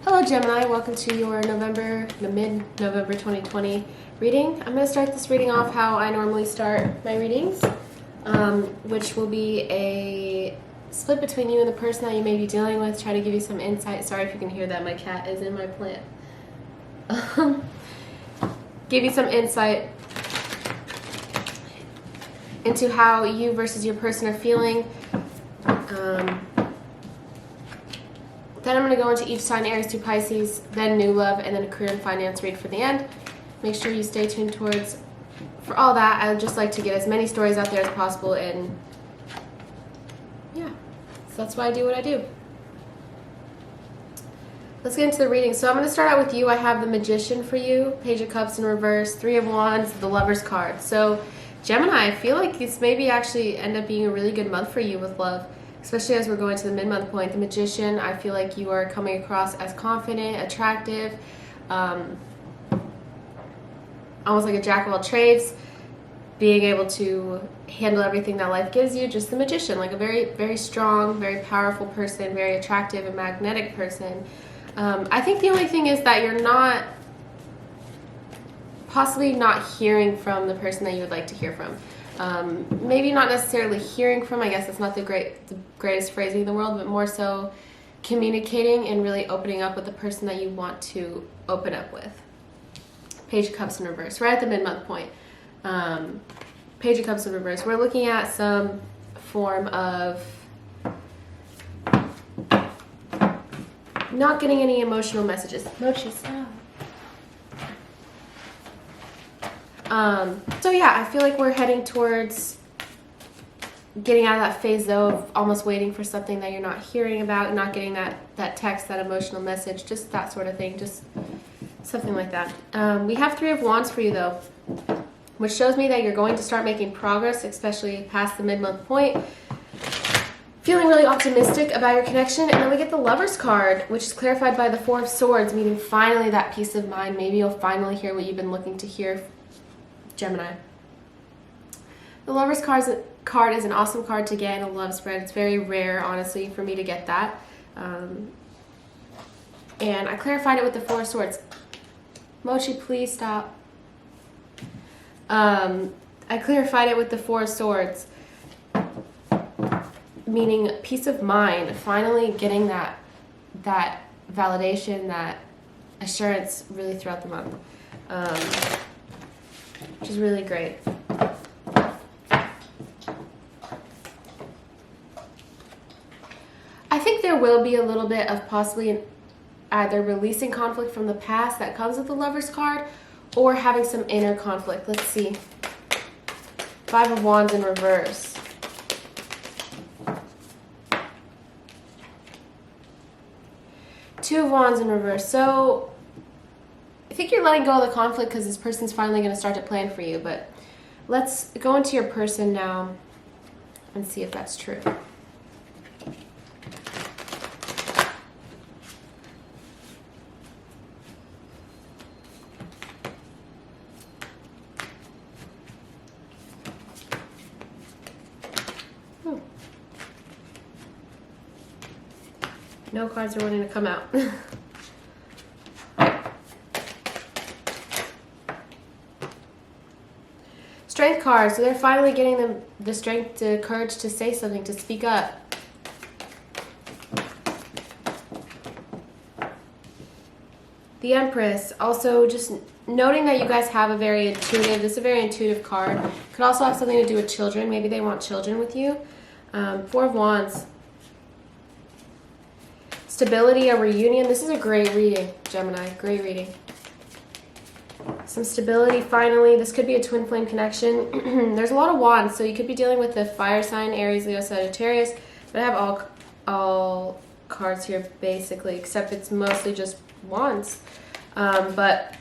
Hello Gemini, welcome to your mid-November 2020 reading. I'm going to start this reading off how I normally start my readings, which will be a split between you and the person that you may be dealing with, try to give you some insight. Sorry if you can hear that, my cat is in my plant. Give you some insight into how you versus your person are feeling. Then I'm going to go into each sign, Aries through Pisces, then new love, and then a career and finance read for the end. Make sure you stay tuned towards for all that. I would just like to get as many stories out there as possible, and yeah, so that's why I do what I do. Let's get into the reading. So I'm going to start out with you. I have the Magician for you, Page of Cups in reverse, Three of Wands, the Lover's card. So Gemini, I feel like this maybe actually end up being a really good month for you with love. Especially as we're going to the mid-month point. The Magician, I feel like you are coming across as confident, attractive, almost like a jack of all trades, being able to handle everything that life gives you. Just the Magician, like a very, very strong, very powerful person, very attractive and magnetic person. I think the only thing is that you're not, possibly not hearing from the person that you would like to hear from. Maybe not necessarily hearing from, I guess it's not the greatest phrasing in the world, but more so communicating and really opening up with the person that you want to open up with. Page of Cups in reverse, right at the mid-month point. Page of Cups in reverse. We're looking at some form of not getting any emotional messages. Mochi, stop. So yeah, I feel like we're heading towards getting out of that phase though of almost waiting for something that you're not hearing about, not getting that text, that emotional message, just that sort of thing, just something like that. We have Three of Wands for you though, which shows me that you're going to start making progress, especially past the mid-month point. Feeling really optimistic about your connection. And then we get the Lover's card, which is clarified by the Four of Swords, meaning finally that peace of mind. Maybe you'll finally hear what you've been looking to hear, Gemini. The Lover's card is an awesome card to get in a love spread. It's very rare, honestly, for me to get that. And I clarified it with the Four of Swords. Mochi, please stop. I clarified it with the Four of Swords, meaning peace of mind. Finally getting that validation, that assurance really throughout the month. Which is really great. I think there will be a little bit of possibly either releasing conflict from the past that comes with the Lover's card, or having some inner conflict. Let's see. Five of Wands in reverse. Two of Wands in reverse. So I think you're letting go of the conflict because this person's finally going to start to plan for you. But let's go into your person now and see if that's true. No cards are wanting to come out. Strength card, so they're finally getting the strength, the courage to say something, to speak up. The Empress, also just noting that you guys have a very intuitive card. Could also have something to do with children. Maybe they want children with you. Four of Wands. Stability, a reunion. This is a great reading, Gemini. Great reading. Some stability finally. This could be a twin flame connection. There's a lot of wands, so you could be dealing with the fire sign, Aries, Leo, Sagittarius. But I have all cards here basically, except it's mostly just wands. But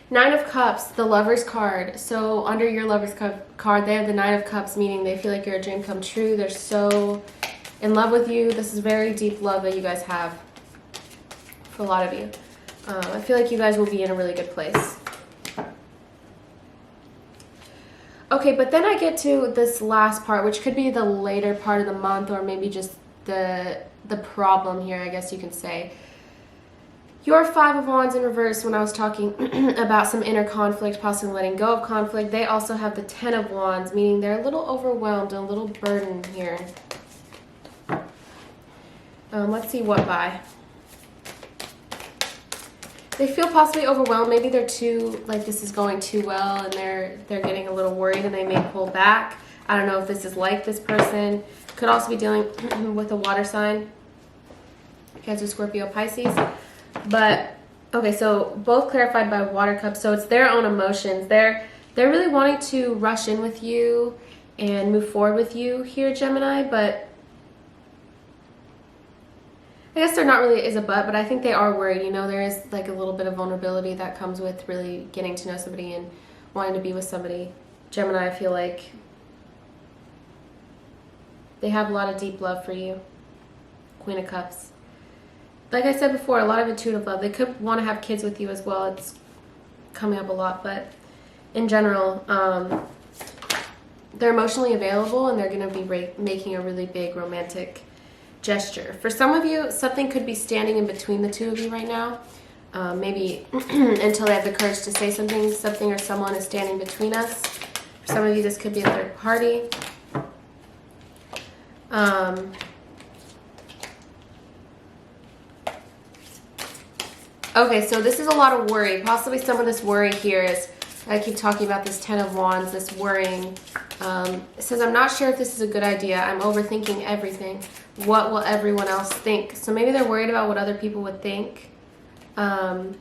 Nine of Cups, the Lover's card. So under your Lover's card, they have the Nine of Cups, meaning they feel like you're a dream come true. They're so in love with you. This is very deep love that you guys have for a lot of you. I feel like you guys will be in a really good place. Okay, but then I get to this last part, which could be the later part of the month, or maybe just the problem here, I guess you can say. Your Five of Wands in reverse, when I was talking about some inner conflict, possibly letting go of conflict, they also have the Ten of Wands, meaning they're a little overwhelmed, a little burdened here. Let's see what by. They feel possibly overwhelmed. Maybe they're too, like this is going too well and they're getting a little worried and they may pull back. I don't know if this is like this person. Could also be dealing with a water sign. Cancer, Scorpio, Pisces. But, okay, so both clarified by water cups. So it's their own emotions. They're really wanting to rush in with you and move forward with you here, Gemini, but I guess they're not really is a but I think they are worried. You know, there is like a little bit of vulnerability that comes with really getting to know somebody and wanting to be with somebody. Gemini, I feel like they have a lot of deep love for you. Queen of Cups. Like I said before, a lot of intuitive love. They could want to have kids with you as well. It's coming up a lot, but in general, they're emotionally available and they're going to be making a really big romantic gesture. For some of you, something could be standing in between the two of you right now. Maybe until they have the courage to say something or someone is standing between us. For some of you, this could be a third party. Okay, so this is a lot of worry. Possibly some of this worry here is, I keep talking about this Ten of Wands, this worrying. It says, I'm not sure if this is a good idea. I'm overthinking everything. What will everyone else think? So maybe they're worried about what other people would think. The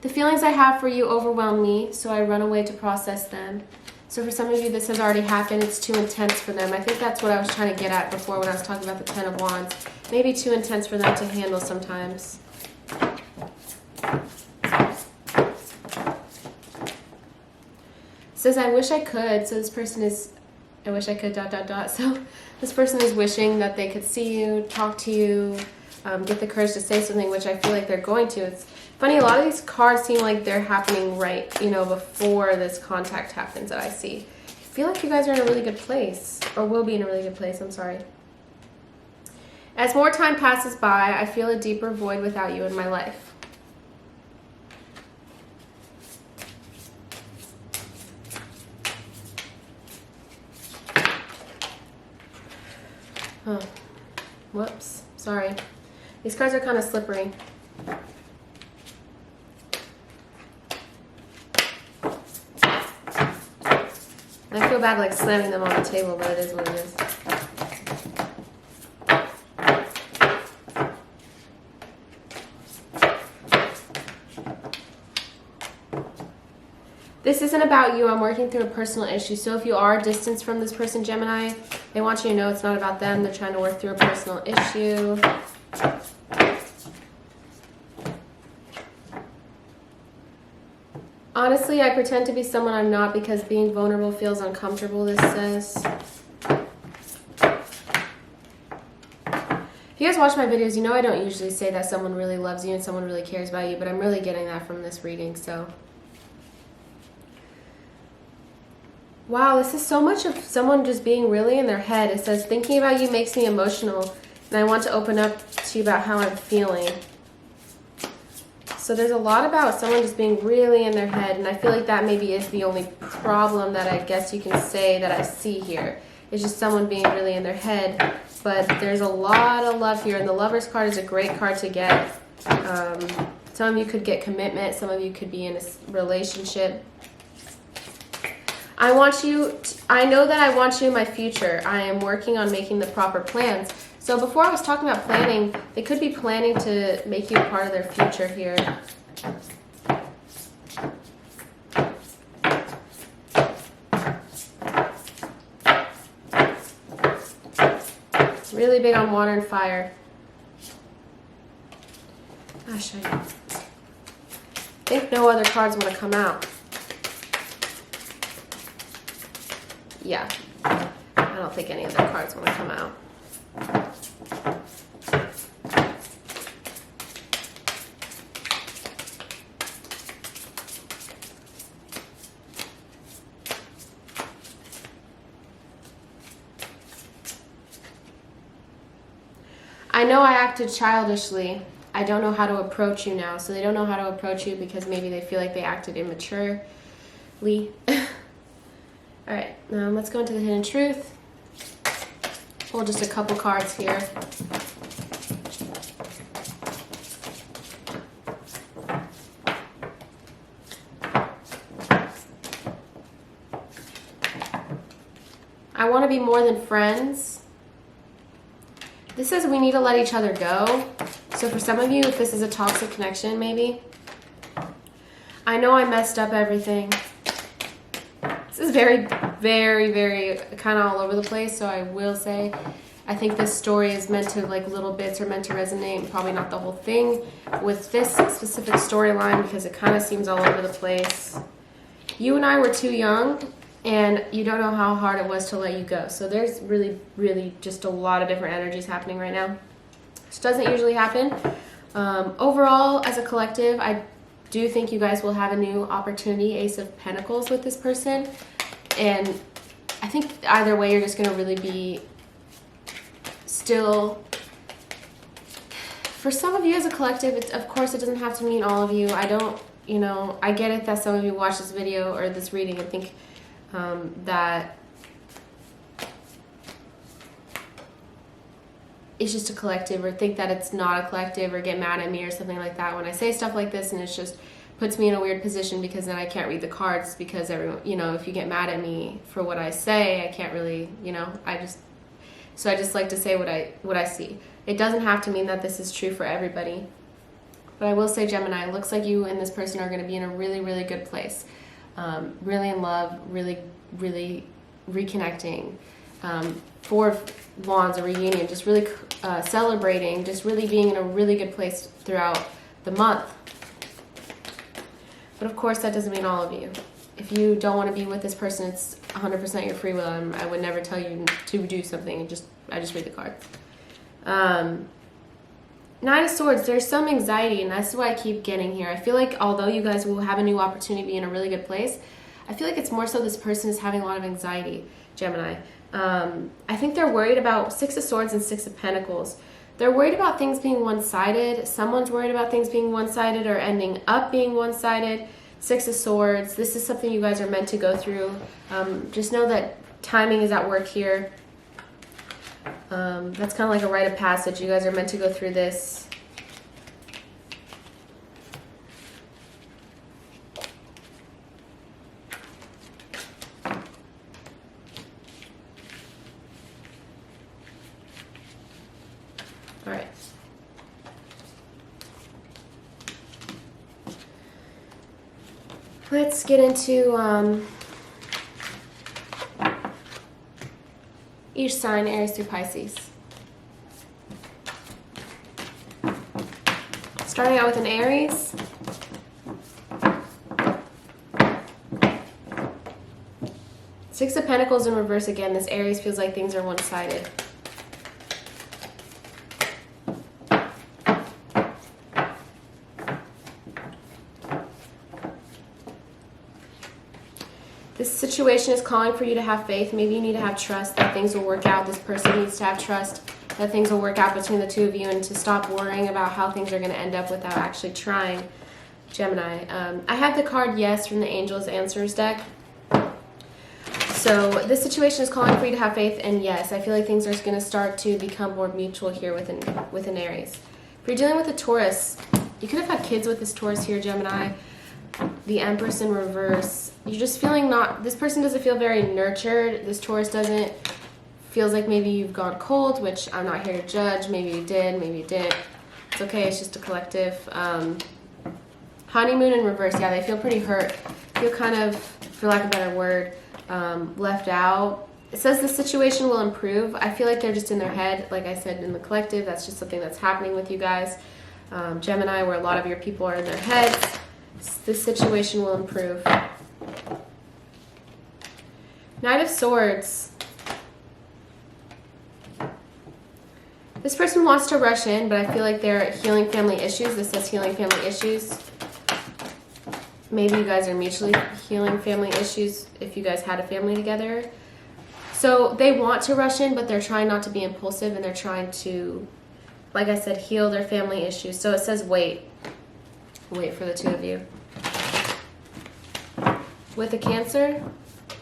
feelings I have for you overwhelm me, so I run away to process them. So for some of you, this has already happened. It's too intense for them. I think that's what I was trying to get at before when I was talking about the Ten of Wands. Maybe too intense for them to handle sometimes. It says, I wish I could. So this person is, I wish I could, ... So this person is wishing that they could see you, talk to you, get the courage to say something, which I feel like they're going to. It's funny, a lot of these cards seem like they're happening right, you know, before this contact happens that I see. I feel like you guys are in a really good place, or will be in a really good place, I'm sorry. As more time passes by, I feel a deeper void without you in my life. Huh. Whoops, sorry. These cards are kind of slippery. I feel bad like slamming them on the table, but it is what it is. This isn't about you. I'm working through a personal issue. So if you are distanced from this person, Gemini, they want you to know it's not about them. They're trying to work through a personal issue. Honestly, I pretend to be someone I'm not because being vulnerable feels uncomfortable, this says. If you guys watch my videos, you know I don't usually say that someone really loves you and someone really cares about you, but I'm really getting that from this reading, so. Wow, this is so much of someone just being really in their head. It says, thinking about you makes me emotional, and I want to open up to you about how I'm feeling. So there's a lot about someone just being really in their head, and I feel like that maybe is the only problem that I guess you can say that I see here. It's just someone being really in their head, but there's a lot of love here, and the Lover's card is a great card to get. Some of you could get commitment, some of you could be in a relationship. I know that I want you in my future. I am working on making the proper plans. So before I was talking about planning, they could be planning to make you a part of their future here. Really big on water and fire. Gosh, I think no other cards want to come out. Yeah, I don't think any other cards want to come out. I know I acted childishly. I don't know how to approach you now. So they don't know how to approach you because maybe they feel like they acted immaturely. All right, let's go into the hidden truth. Pull just a couple cards here. I want to be more than friends. This says we need to let each other go. So for some of you, if this is a toxic connection, maybe. I know I messed up everything. This is very, very, very kind of all over the place. So I will say, I think this story is meant to, like, little bits are meant to resonate. Probably not the whole thing with this specific storyline because it kind of seems all over the place. You and I were too young. And you don't know how hard it was to let you go. So there's really, really just a lot of different energies happening right now. This doesn't usually happen. Overall, as a collective, I do think you guys will have a new opportunity, Ace of Pentacles, with this person. And I think either way, you're just going to really be still... For some of you as a collective, of course, it doesn't have to mean all of you. I don't, I get it that some of you watch this video or this reading and think... that it's just a collective, or think that it's not a collective, or get mad at me or something like that when I say stuff like this, and it just puts me in a weird position because then I can't read the cards because everyone, if you get mad at me for what I say, I can't really, I just like to say what I see. It doesn't have to mean that this is true for everybody, but I will say, Gemini, it looks like you and this person are going to be in a really, really good place. Really in love, really, really reconnecting. Four of Wands, a reunion, just really celebrating, just really being in a really good place throughout the month. But of course, that doesn't mean all of you. If you don't want to be with this person, it's 100% your free will. I would never tell you to do something. I just read the cards. Nine of Swords, there's some anxiety, and that's what I keep getting here. I feel like although you guys will have a new opportunity to be in a really good place, I feel like it's more so this person is having a lot of anxiety, Gemini. I think they're worried about Six of Swords and Six of Pentacles. They're worried about things being one-sided. Someone's worried about things being one-sided or ending up being one-sided. Six of Swords, this is something you guys are meant to go through. Just know that timing is at work here. That's kind of like a rite of passage. You guys are meant to go through this. All right. Let's get into each sign, Aries through Pisces. Starting out with an Aries. Six of Pentacles in reverse again. This Aries feels like things are one-sided. This situation is calling for you to have faith. Maybe you need to have trust that things will work out. This person needs to have trust that things will work out between the two of you, and to stop worrying about how things are going to end up without actually trying, Gemini. I have the card Yes from the Angels Answers deck. So this situation is calling for you to have faith, and yes, I feel like things are going to start to become more mutual here with an Aries. If you're dealing with a Taurus, you could have had kids with this Taurus here, Gemini. The Empress in reverse. You're just feeling this person doesn't feel very nurtured. This Taurus doesn't. Feels like maybe you've gone cold, which I'm not here to judge. Maybe you did, maybe you didn't. It's okay, it's just a collective. Honeymoon in reverse. Yeah, they feel pretty hurt. Feel kind of, for lack of a better word, left out. It says the situation will improve. I feel like they're just in their head. Like I said, in the collective, that's just something that's happening with you guys. Gemini, where a lot of your people are in their heads. This situation will improve. Knight of Swords. This person wants to rush in, but I feel like they're healing family issues. This says healing family issues. Maybe you guys are mutually healing family issues if you guys had a family together. So they want to rush in, but they're trying not to be impulsive, and they're trying to like I said, heal their family issues. So it says wait. Wait for the two of you. With a Cancer,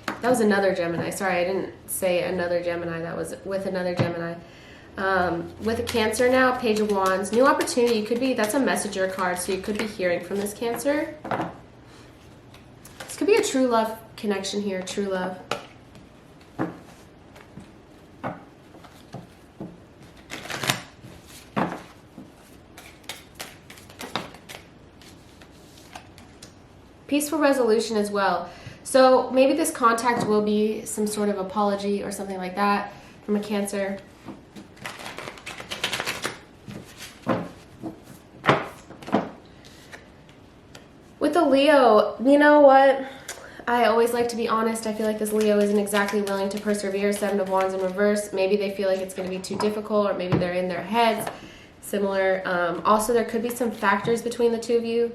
that was another Gemini. Sorry, I didn't say another Gemini. That was with another Gemini. With a Cancer now, Page of Wands. New opportunity. You could be, that's a messenger card, so you could be hearing from this Cancer. This could be a true love connection here, true love. Peaceful resolution as well. So maybe this contact will be some sort of apology or something like that from a Cancer. With a Leo, you know what? I always like to be honest. I feel like this Leo isn't exactly willing to persevere. Seven of Wands in reverse. Maybe they feel like it's going to be too difficult, or maybe they're in their heads. Similar. Also, there could be some factors between the two of you.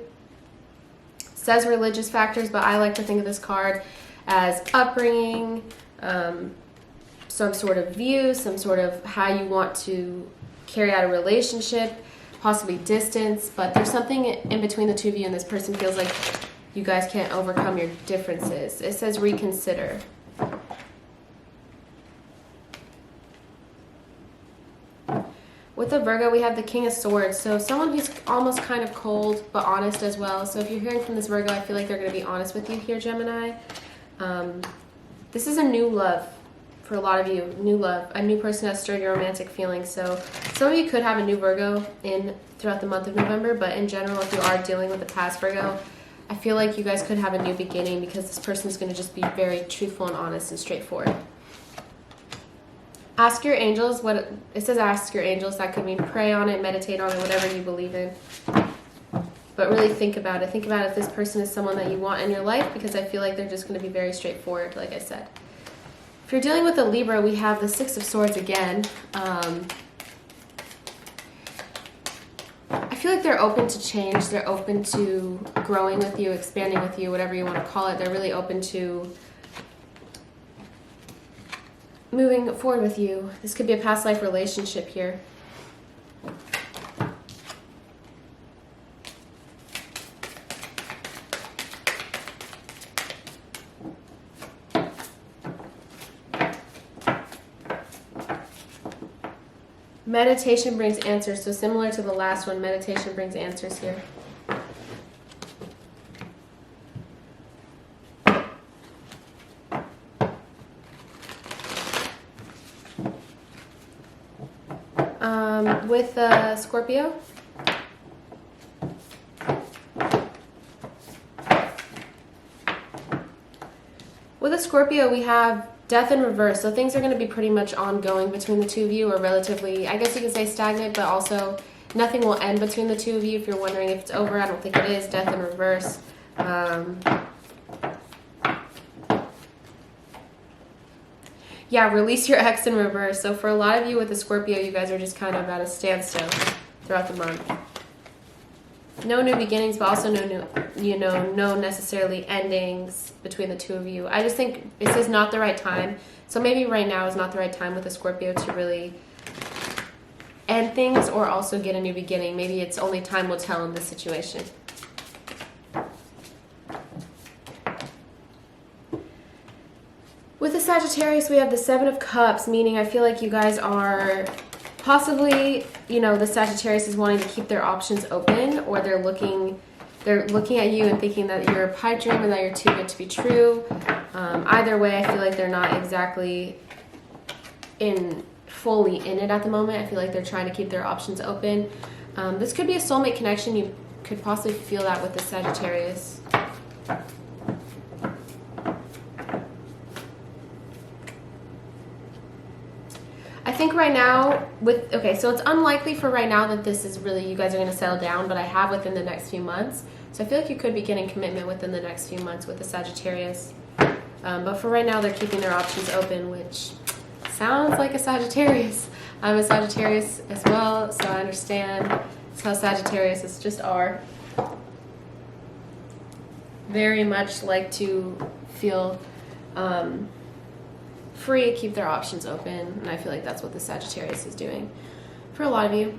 Says religious factors, but I like to think of this card as upbringing, some sort of view, some sort of how you want to carry out a relationship, possibly distance, but there's something in between the two of you, and this person feels like you guys can't overcome your differences. It says reconsider. With the Virgo, we have the King of Swords. So someone who's almost kind of cold, but honest as well. So if you're hearing from this Virgo, I feel like they're going to be honest with you here, Gemini. This is a new love for a lot of you. New love. A new person has stirred your romantic feelings. So some of you could have a new Virgo throughout the month of November. But in general, if you are dealing with a past Virgo, I feel like you guys could have a new beginning, because this person is going to just be very truthful and honest and straightforward. Ask your angels. What it says, ask your angels. That could mean pray on it, meditate on it, whatever you believe in. But really think about it. Think about if this person is someone that you want in your life, because I feel like they're just going to be very straightforward, like I said. If you're dealing with a Libra, we have the Six of Swords again. I feel like they're open to change. They're open to growing with you, expanding with you, whatever you want to call it. They're really open to moving forward with you. This could be a past life relationship here. Meditation brings answers. So similar to the last one, meditation brings answers here. With Scorpio, with a Scorpio, we have Death in reverse. So things are going to be pretty much ongoing between the two of you, or relatively, I guess you can say stagnant, but also nothing will end between the two of you. If you're wondering if it's over, I don't think it is. Death in reverse. Yeah, release your ex in reverse. So for a lot of you with the Scorpio, you guys are just kind of at a standstill throughout the month. No new beginnings, but also no new, no necessarily endings between the two of you. I just think this is not the right time. So maybe right now is not the right time with the Scorpio to really end things, or also get a new beginning. Maybe it's only time will tell in this situation. With the Sagittarius, we have the Seven of Cups, meaning I feel like you guys are possibly, the Sagittarius is wanting to keep their options open, or they're looking at you and thinking that you're a pipe dream or that you're too good to be true. Either way, I feel like they're not exactly fully in it at the moment. I feel like they're trying to keep their options open. This could be a soulmate connection. You could possibly feel that with the Sagittarius. I think right now, so it's unlikely for right now that this is really, you guys are going to settle down, but I have within the next few months. So I feel like you could be getting commitment within the next few months with the Sagittarius. But for right now, they're keeping their options open, which sounds like a Sagittarius. I'm a Sagittarius as well, so I understand. That's how Sagittarius just are. Very much like to feel free to keep their options open, and I feel like that's what the Sagittarius is doing for a lot of you.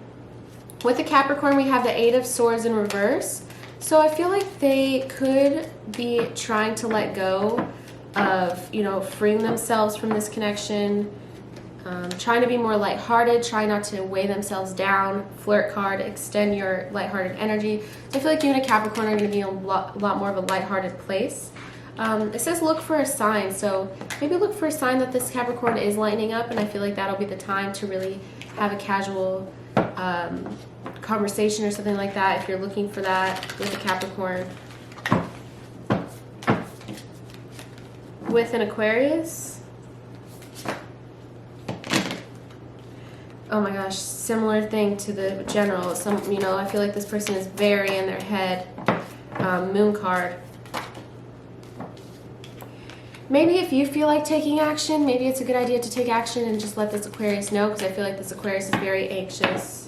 With the Capricorn, we have the Eight of Swords in reverse. So I feel like they could be trying to let go of, you know, freeing themselves from this connection, trying to be more lighthearted, try not to weigh themselves down. Flirt card, extend your lighthearted energy. So I feel like you and a Capricorn are going to be in a lot more of a lighthearted place. It says look for a sign, so maybe look for a sign that this Capricorn is lightening up, and I feel like that'll be the time to really have a casual conversation or something like that if you're looking for that with a Capricorn. With an Aquarius, oh my gosh, similar thing to the general. Some, you know, I feel like this person is very in their head. Moon card. Maybe if you feel like taking action, maybe it's a good idea to take action and just let this Aquarius know, because I feel like this Aquarius is very anxious.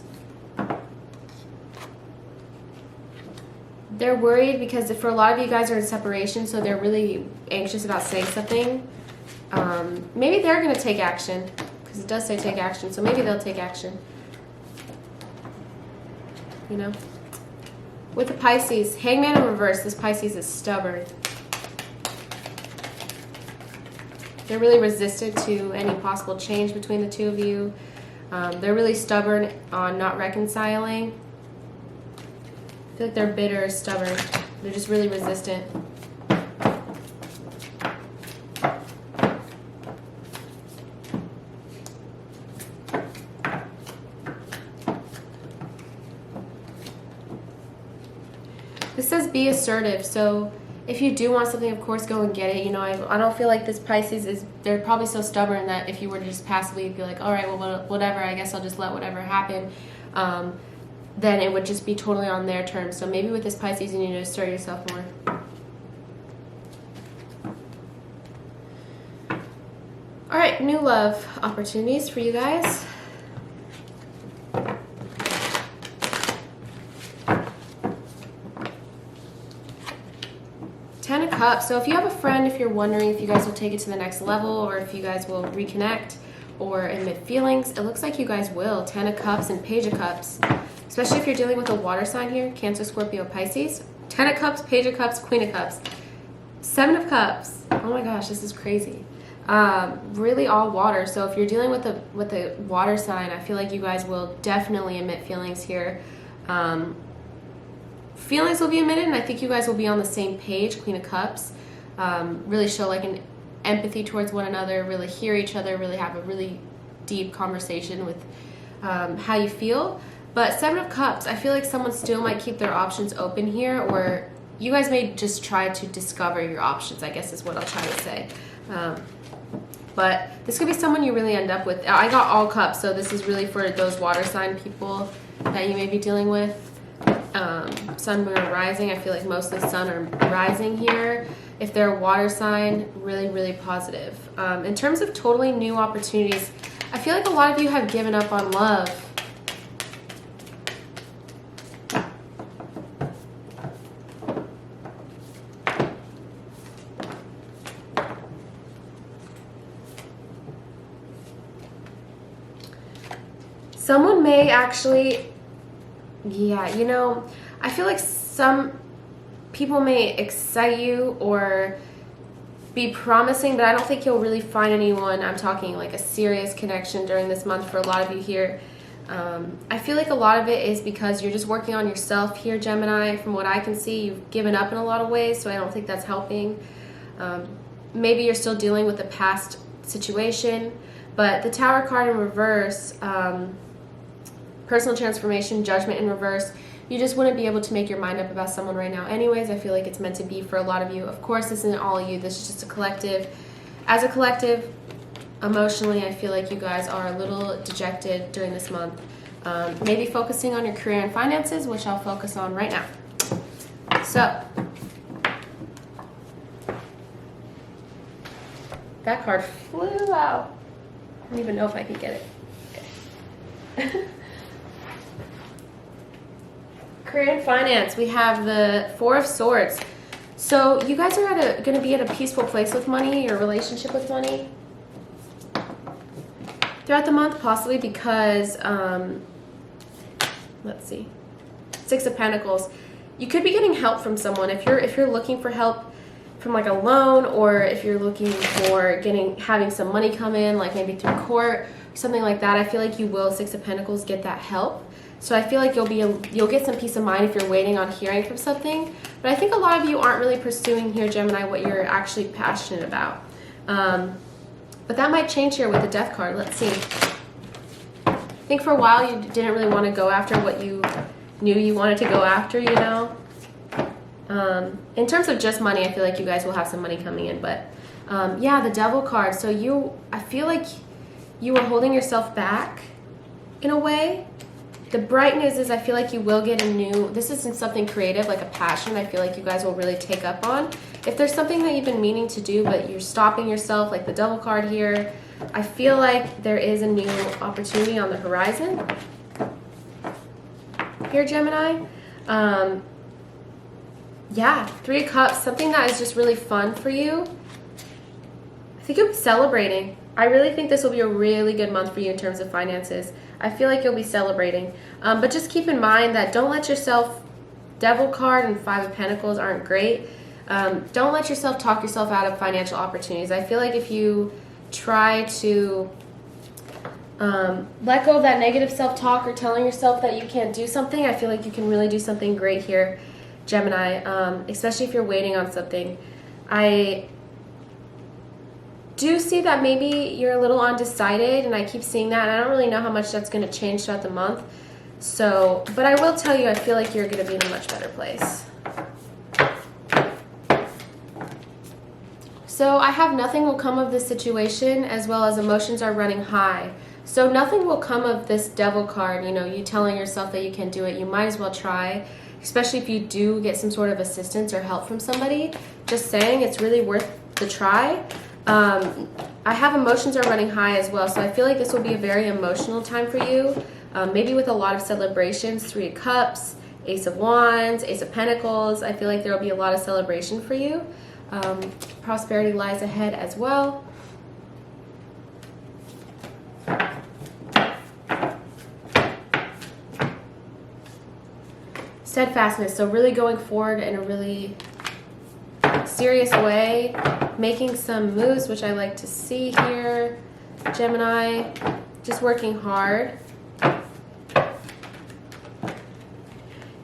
They're worried because for a lot of you guys are in separation, so they're really anxious about saying something. Maybe they're going to take action, because it does say take action, so maybe they'll take action. You know? With the Pisces, Hangman in reverse, this Pisces is stubborn. They're really resistant to any possible change between the two of you. They're really stubborn on not reconciling. I feel like they're bitter, stubborn. They're just really resistant. This says be assertive, so if you do want something, of course, go and get it. You know, I don't feel like this Pisces is, they're probably so stubborn that if you were to just passively be like, all right, well, whatever, I guess I'll just let whatever happen, then it would just be totally on their terms. So maybe with this Pisces, you need to assert yourself more. All right, new love opportunities for you guys. Ten of Cups. So if you have a friend, if you're wondering if you guys will take it to the next level or if you guys will reconnect or admit feelings, it looks like you guys will. Ten of Cups and Page of Cups. Especially if you're dealing with a water sign here, Cancer, Scorpio, Pisces. Ten of Cups, Page of Cups, Queen of Cups. Seven of Cups. Oh my gosh, this is crazy. Really all water. So if you're dealing with a water sign, I feel like you guys will definitely admit feelings here. Feelings will be admitted, and I think you guys will be on the same page. Queen of Cups. Really show like an empathy towards one another, really hear each other, really have a really deep conversation with how you feel. But Seven of Cups, I feel like someone still might keep their options open here, or you guys may just try to discover your options, I guess is what I'll try to say. But this could be someone you really end up with. I got all cups, so this is really for those water sign people that you may be dealing with. Sun, moon, or rising. I feel like mostly sun or rising here. If they're a water sign, really, really positive. In terms of totally new opportunities, I feel like a lot of you have given up on love. Someone may actually, yeah, you know, I feel like some people may excite you or be promising, but I don't think you'll really find anyone. I'm talking like a serious connection during this month for a lot of you here. I feel like a lot of it is because you're just working on yourself here, Gemini. From what I can see, you've given up in a lot of ways, so I don't think that's helping. Maybe you're still dealing with a past situation, but the Tower card in reverse, personal transformation, judgment in reverse, you just wouldn't be able to make your mind up about someone right now anyways. I feel like it's meant to be for a lot of you. Of course, this isn't all you. This is just a collective. As a collective, emotionally, I feel like you guys are a little dejected during this month. Maybe focusing on your career and finances, which I'll focus on right now. So, that card flew out. I don't even know if I can get it. Okay. Career and finance, we have the Four of Swords. So you guys are going to be at a peaceful place with money, your relationship with money throughout the month, possibly because let's see. Six of Pentacles. You could be getting help from someone. If you're looking for help from like a loan, or if you're looking for having some money come in, like maybe through court, something like that, I feel like you will, Six of Pentacles, get that help. So I feel like you'll get some peace of mind if you're waiting on hearing from something. But I think a lot of you aren't really pursuing here, Gemini, what you're actually passionate about. But that might change here with the Death card. Let's see. I think for a while you didn't really want to go after what you knew you wanted to go after, you know. In terms of just money, I feel like you guys will have some money coming in. But yeah, the Devil card. So I feel like you were holding yourself back in a way. The bright news is I feel like you will get this isn't something creative, like a passion, I feel like you guys will really take up on. If there's something that you've been meaning to do, but you're stopping yourself, like the Devil card here, I feel like there is a new opportunity on the horizon here, Gemini. Yeah, Three of Cups, something that is just really fun for you. I think you'll be celebrating. I really think this will be a really good month for you in terms of finances. I feel like you'll be celebrating. But just keep in mind that don't let yourself, Devil card and Five of Pentacles aren't great. Don't let yourself talk yourself out of financial opportunities. I feel like if you try to let go of that negative self-talk or telling yourself that you can't do something, I feel like you can really do something great here, Gemini, especially if you're waiting on something. I do see that maybe you're a little undecided, and I keep seeing that, and I don't really know how much that's going to change throughout the month. So, but I will tell you, I feel like you're going to be in a much better place. So I have nothing will come of this situation, as well as emotions are running high. So nothing will come of this Devil card, you know, you telling yourself that you can do it. You might as well try, especially if you do get some sort of assistance or help from somebody. Just saying, it's really worth the try. I have emotions are running high as well, so I feel like this will be a very emotional time for you, maybe with a lot of celebrations. Three of Cups, Ace of Wands, Ace of Pentacles. I feel like there will be a lot of celebration for you. Prosperity lies ahead as well. Steadfastness, so really going forward in a really serious way, making some moves, which I like to see here, Gemini, just working hard.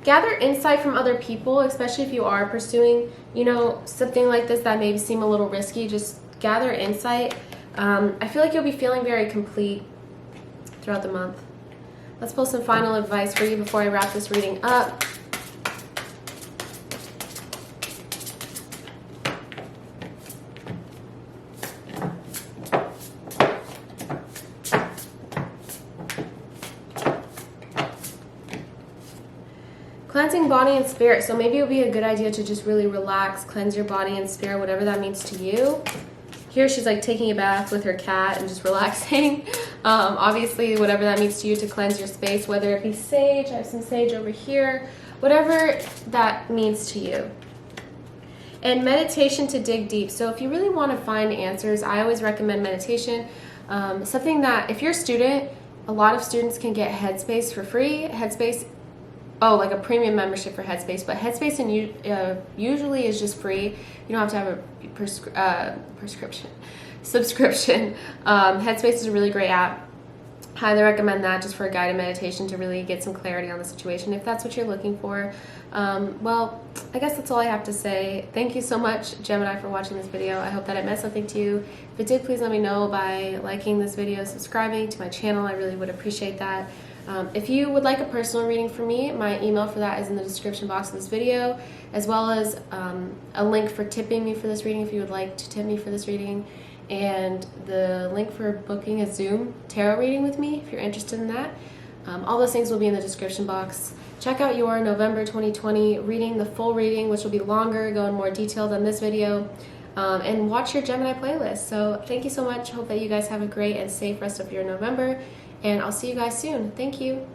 Gather insight from other people, especially if you are pursuing, you know, something like this that may seem a little risky. Just gather insight. I feel like you'll be feeling very complete throughout the month. Let's pull some final advice for you before I wrap this reading up. Cleansing body and spirit. So maybe it would be a good idea to just really relax, cleanse your body and spirit, whatever that means to you. Here she's like taking a bath with her cat and just relaxing. Obviously, whatever that means to you, to cleanse your space, whether it be sage, I have some sage over here, whatever that means to you. And meditation to dig deep. So if you really want to find answers, I always recommend meditation. Something that, if you're a student, a lot of students can get Headspace for free. Headspace, like a premium membership for Headspace, but Headspace usually is just free. You don't have to have a subscription. Headspace is a really great app. Highly recommend that, just for a guided meditation to really get some clarity on the situation, if that's what you're looking for. Well, I guess that's all I have to say. Thank you so much, Gemini, for watching this video. I hope that it meant something to you. If it did, please let me know by liking this video, subscribing to my channel. I really would appreciate that. If you would like a personal reading from me, my email for that is in the description box of this video, as well as a link for tipping me for this reading if you would like to tip me for this reading, and the link for booking a Zoom tarot reading with me if you're interested in that. All those things will be in the description box. Check out your November 2020 reading, the full reading, which will be longer, go in more detail than this video, and watch your Gemini playlist. So thank you so much. Hope that you guys have a great and safe rest of your November, and I'll see you guys soon. Thank you.